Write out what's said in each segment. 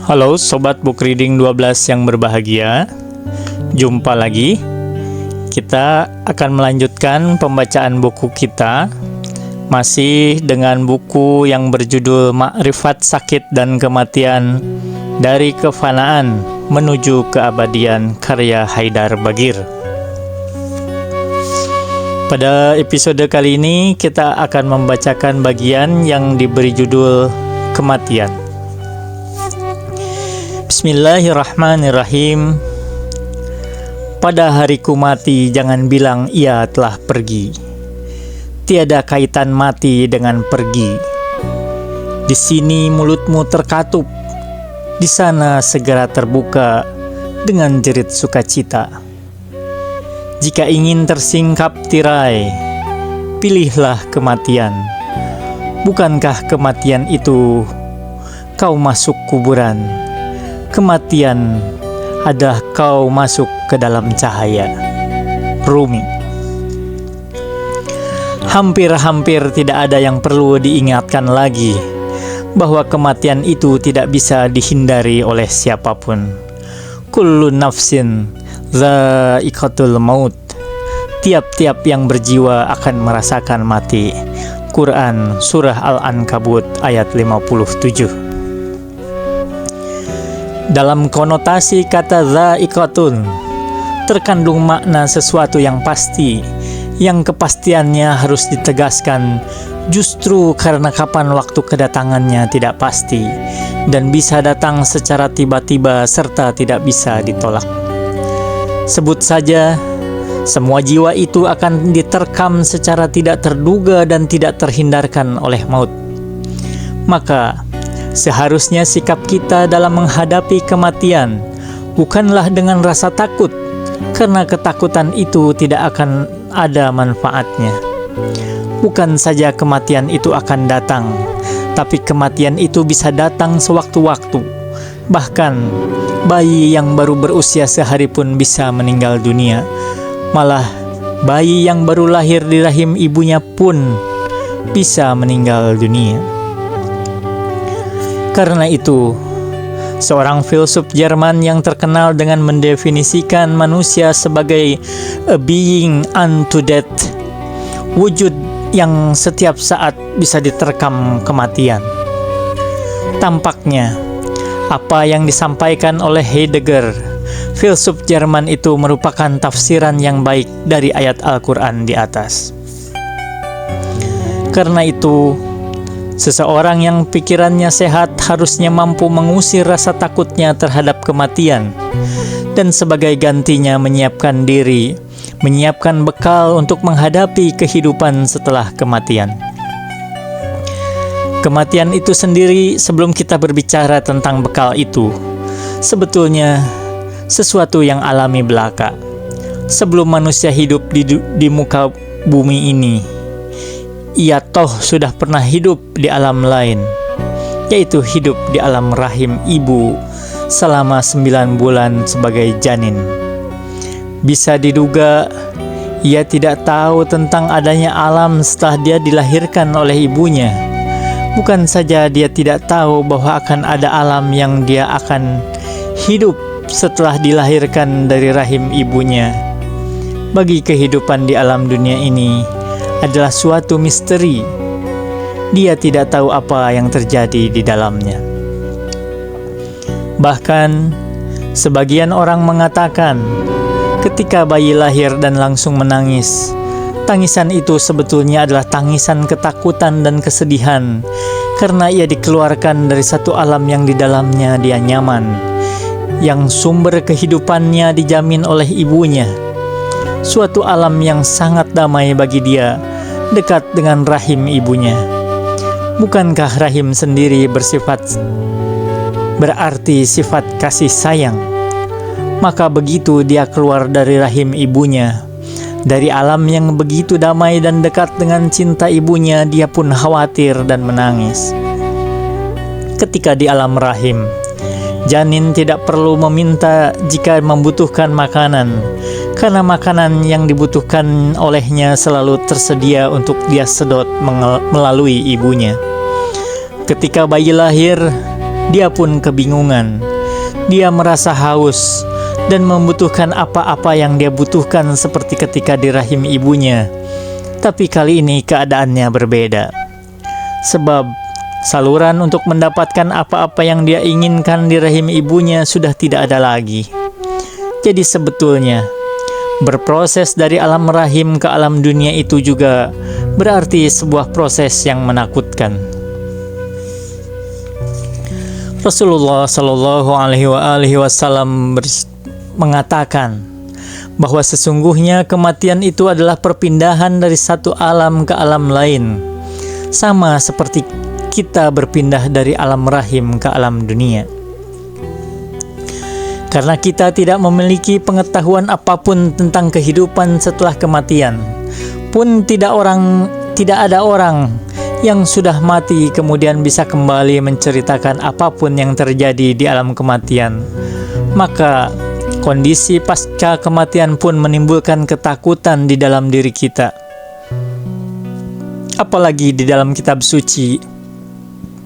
Halo Sobat Book Reading 12 yang berbahagia. Jumpa lagi. Kita akan melanjutkan pembacaan buku kita, masih dengan buku yang berjudul Makrifat Sakit dan Kematian, Dari Kefanaan Menuju Keabadian, karya Haidar Bagir. Pada episode kali ini kita akan membacakan bagian yang diberi judul Kematian. Bismillahirrahmanirrahim. Pada hariku mati, jangan bilang ia telah pergi. Tiada kaitan mati dengan pergi. Di sini mulutmu terkatup, di sana segera terbuka dengan jerit sukacita. Jika ingin tersingkap tirai, pilihlah kematian. Bukankah kematian itu kau masuk kuburan? Kematian adalah kau masuk ke dalam cahaya. Rumi. Hampir-hampir tidak ada yang perlu diingatkan lagi bahwa kematian itu tidak bisa dihindari oleh siapapun. Kullu nafsin dha'iqatul maut. Tiap-tiap yang berjiwa akan merasakan mati. Quran Surah Al-Ankabut ayat 57. Dalam konotasi kata dha'iqatun terkandung makna sesuatu yang pasti, yang kepastiannya harus ditegaskan justru karena kapan waktu kedatangannya tidak pasti dan bisa datang secara tiba-tiba serta tidak bisa ditolak. Sebut saja, semua jiwa itu akan diterkam secara tidak terduga dan tidak terhindarkan oleh maut. Maka seharusnya sikap kita dalam menghadapi kematian bukanlah dengan rasa takut, karena ketakutan itu tidak akan ada manfaatnya. Bukan saja kematian itu akan datang, tapi kematian itu bisa datang sewaktu-waktu. Bahkan bayi yang baru berusia sehari pun bisa meninggal dunia. Malah bayi yang baru lahir di rahim ibunya pun bisa meninggal dunia. Karena itu, seorang filsuf Jerman yang terkenal dengan mendefinisikan manusia sebagai a being unto death, wujud yang setiap saat bisa diterkam kematian. Tampaknya, apa yang disampaikan oleh Heidegger, filsuf Jerman itu merupakan tafsiran yang baik dari ayat Al-Quran di atas. Karena itu, seseorang yang pikirannya sehat harusnya mampu mengusir rasa takutnya terhadap kematian dan sebagai gantinya menyiapkan diri, menyiapkan bekal untuk menghadapi kehidupan setelah kematian. Kematian itu sendiri, sebelum kita berbicara tentang bekal itu, sebetulnya sesuatu yang alami belaka. Sebelum manusia hidup di muka bumi ini, ia toh sudah pernah hidup di alam lain, yaitu hidup di alam rahim ibu selama 9 bulan sebagai janin. Bisa diduga ia tidak tahu tentang adanya alam setelah dia dilahirkan oleh ibunya. Bukan saja dia tidak tahu bahwa akan ada alam yang dia akan hidup setelah dilahirkan dari rahim ibunya. Bagi kehidupan di alam dunia ini adalah suatu misteri. Dia tidak tahu apa yang terjadi di dalamnya. Bahkan, sebagian orang mengatakan, ketika bayi lahir dan langsung menangis, tangisan itu sebetulnya adalah tangisan ketakutan dan kesedihan, karena ia dikeluarkan dari satu alam yang di dalamnya dia nyaman, yang sumber kehidupannya dijamin oleh ibunya. Suatu alam yang sangat damai bagi dia, dekat dengan rahim ibunya. Bukankah rahim sendiri berarti sifat kasih sayang? Maka begitu dia keluar dari rahim ibunya, dari alam yang begitu damai dan dekat dengan cinta ibunya, dia pun khawatir dan menangis. Ketika di alam rahim, janin tidak perlu meminta jika membutuhkan makanan, karena makanan yang dibutuhkan olehnya selalu tersedia untuk dia sedot melalui ibunya. Ketika bayi lahir, dia pun kebingungan. Dia merasa haus dan membutuhkan apa-apa yang dia butuhkan seperti ketika di rahim ibunya. Tapi kali ini keadaannya berbeda. Sebab saluran untuk mendapatkan apa-apa yang dia inginkan di rahim ibunya sudah tidak ada lagi. Jadi sebetulnya berproses dari alam rahim ke alam dunia itu juga berarti sebuah proses yang menakutkan. Rasulullah Shallallahu Alaihi Wasallam mengatakan bahwa sesungguhnya kematian itu adalah perpindahan dari satu alam ke alam lain, sama seperti kita berpindah dari alam rahim ke alam dunia. Karena kita tidak memiliki pengetahuan apapun tentang kehidupan setelah kematian, pun tidak ada orang yang sudah mati kemudian bisa kembali menceritakan apapun yang terjadi di alam kematian. Maka kondisi pasca kematian pun menimbulkan ketakutan di dalam diri kita. Apalagi di dalam kitab suci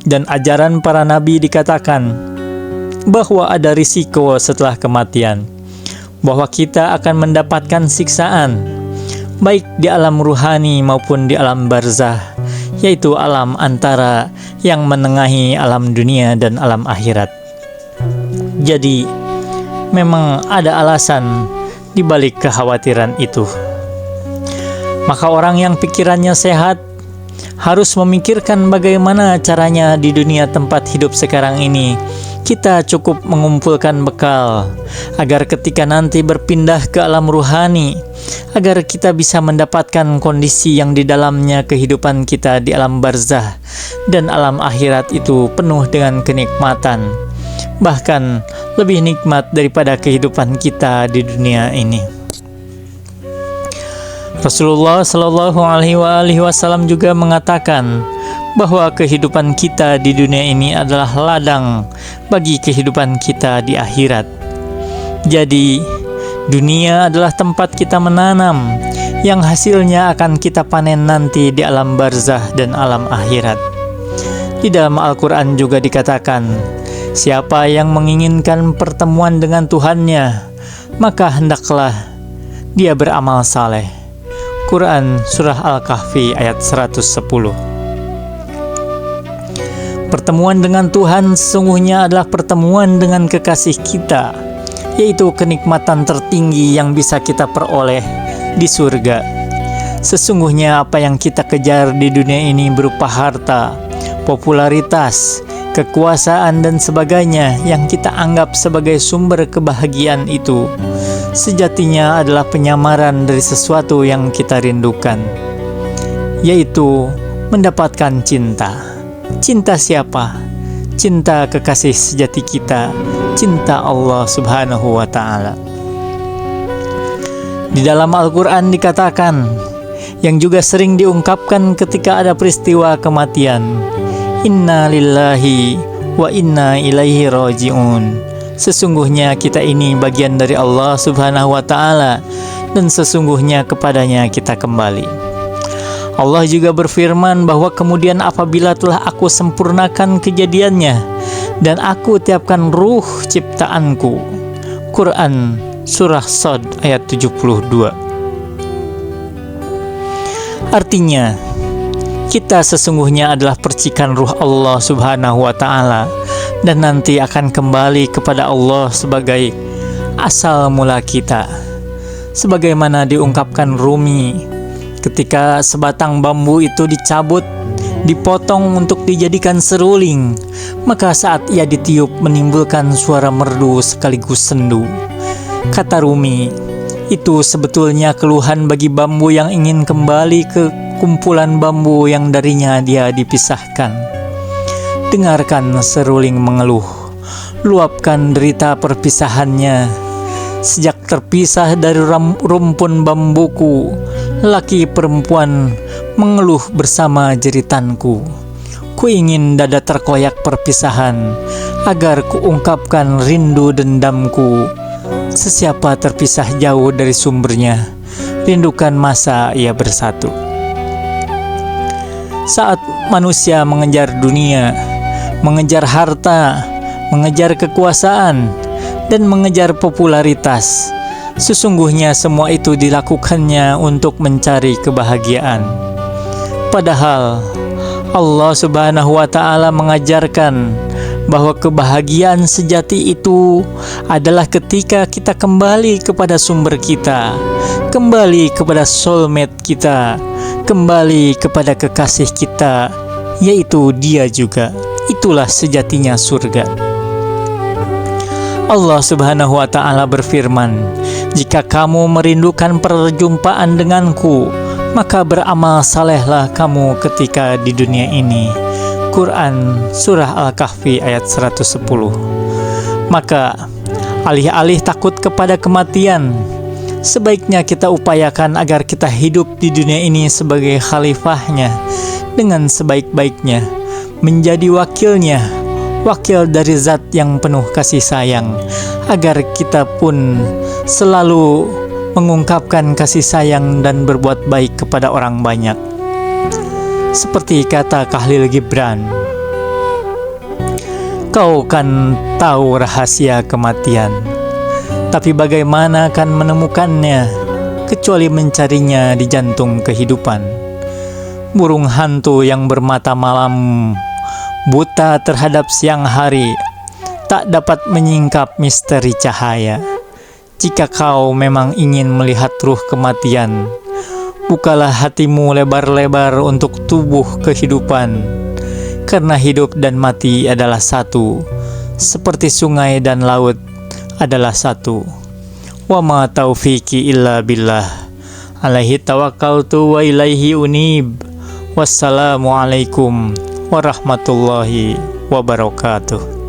dan ajaran para nabi dikatakan bahwa ada risiko setelah kematian, bahwa kita akan mendapatkan siksaan baik di alam ruhani maupun di alam barzah, yaitu alam antara yang menengahi alam dunia dan alam akhirat. Jadi memang ada alasan di balik kekhawatiran itu. Maka orang yang pikirannya sehat harus memikirkan bagaimana caranya di dunia tempat hidup sekarang ini kita cukup mengumpulkan bekal, agar ketika nanti berpindah ke alam ruhani, agar kita bisa mendapatkan kondisi yang di dalamnya kehidupan kita di alam barzah dan alam akhirat itu penuh dengan kenikmatan, bahkan lebih nikmat daripada kehidupan kita di dunia ini. Rasulullah Shallallahu Alaihi Wasallam juga mengatakan bahwa kehidupan kita di dunia ini adalah ladang bagi kehidupan kita di akhirat. Jadi, dunia adalah tempat kita menanam yang hasilnya akan kita panen nanti di alam barzah dan alam akhirat. Di dalam Al-Quran juga dikatakan, siapa yang menginginkan pertemuan dengan Tuhannya, maka hendaklah dia beramal saleh. Quran Surah Al-Kahfi ayat 110. Pertemuan dengan Tuhan sesungguhnya adalah pertemuan dengan kekasih kita, yaitu kenikmatan tertinggi yang bisa kita peroleh di surga. Sesungguhnya apa yang kita kejar di dunia ini berupa harta, popularitas, kekuasaan dan sebagainya yang kita anggap sebagai sumber kebahagiaan itu sejatinya adalah penyamaran dari sesuatu yang kita rindukan, yaitu mendapatkan cinta. Cinta siapa? Cinta kekasih sejati kita, cinta Allah Subhanahu wa Ta'ala. Di dalam Al-Quran dikatakan, yang juga sering diungkapkan ketika ada peristiwa kematian, Inna lillahi wa inna ilaihi raji'un. Sesungguhnya kita ini bagian dari Allah Subhanahu wa Ta'ala, dan sesungguhnya kepadanya kita kembali. Allah juga berfirman bahwa kemudian apabila telah aku sempurnakan kejadiannya dan aku tiapkan ruh ciptaanku. Quran Surah Shad ayat 72. Artinya, kita sesungguhnya adalah percikan ruh Allah Subhanahu wa Ta'ala, dan nanti akan kembali kepada Allah sebagai asal mula kita. Sebagaimana diungkapkan Rumi, ketika sebatang bambu itu dicabut, dipotong untuk dijadikan seruling, maka saat ia ditiup menimbulkan suara merdu sekaligus sendu. Kata Rumi, itu sebetulnya keluhan bagi bambu yang ingin kembali ke kumpulan bambu yang darinya dia dipisahkan. Dengarkan seruling mengeluh, luapkan derita perpisahannya. Sejak terpisah dari rumpun bambuku, laki perempuan mengeluh bersama jeritanku. Ku ingin dada terkoyak perpisahan, agar kuungkapkan rindu dendamku. Sesiapa terpisah jauh dari sumbernya, rindukan masa ia bersatu. Saat manusia mengejar dunia, mengejar harta, mengejar kekuasaan, dan mengejar popularitas. Sesungguhnya semua itu dilakukannya untuk mencari kebahagiaan. Padahal Allah Subhanahu wa Ta'ala mengajarkan bahwa kebahagiaan sejati itu adalah ketika kita kembali kepada sumber kita, kembali kepada soulmate kita, kembali kepada kekasih kita, yaitu Dia juga. Itulah sejatinya surga. Allah Subhanahu wa Ta'ala berfirman, "Jika kamu merindukan perjumpaan denganku, maka beramal salehlah kamu ketika di dunia ini." Quran Surah Al-Kahfi ayat 110. Maka alih-alih takut kepada kematian, sebaiknya kita upayakan agar kita hidup di dunia ini sebagai khalifahnya dengan sebaik-baiknya, menjadi wakilnya, wakil dari zat yang penuh kasih sayang, agar kita pun selalu mengungkapkan kasih sayang dan berbuat baik kepada orang banyak. Seperti kata Khalil Gibran, "Kau kan tahu rahasia kematian, tapi bagaimana kan menemukannya kecuali mencarinya di jantung kehidupan. Burung hantu yang bermata malam, buta terhadap siang hari, tak dapat menyingkap misteri cahaya. Jika kau memang ingin melihat ruh kematian, bukalah hatimu lebar-lebar untuk tubuh kehidupan, karena hidup dan mati adalah satu, seperti sungai dan laut adalah satu. Wa ma taufiqi illa billah, alaihi tawakkaltu wa ilaihi unib. Wassalamualaikum warahmatullahi wabarakatuh."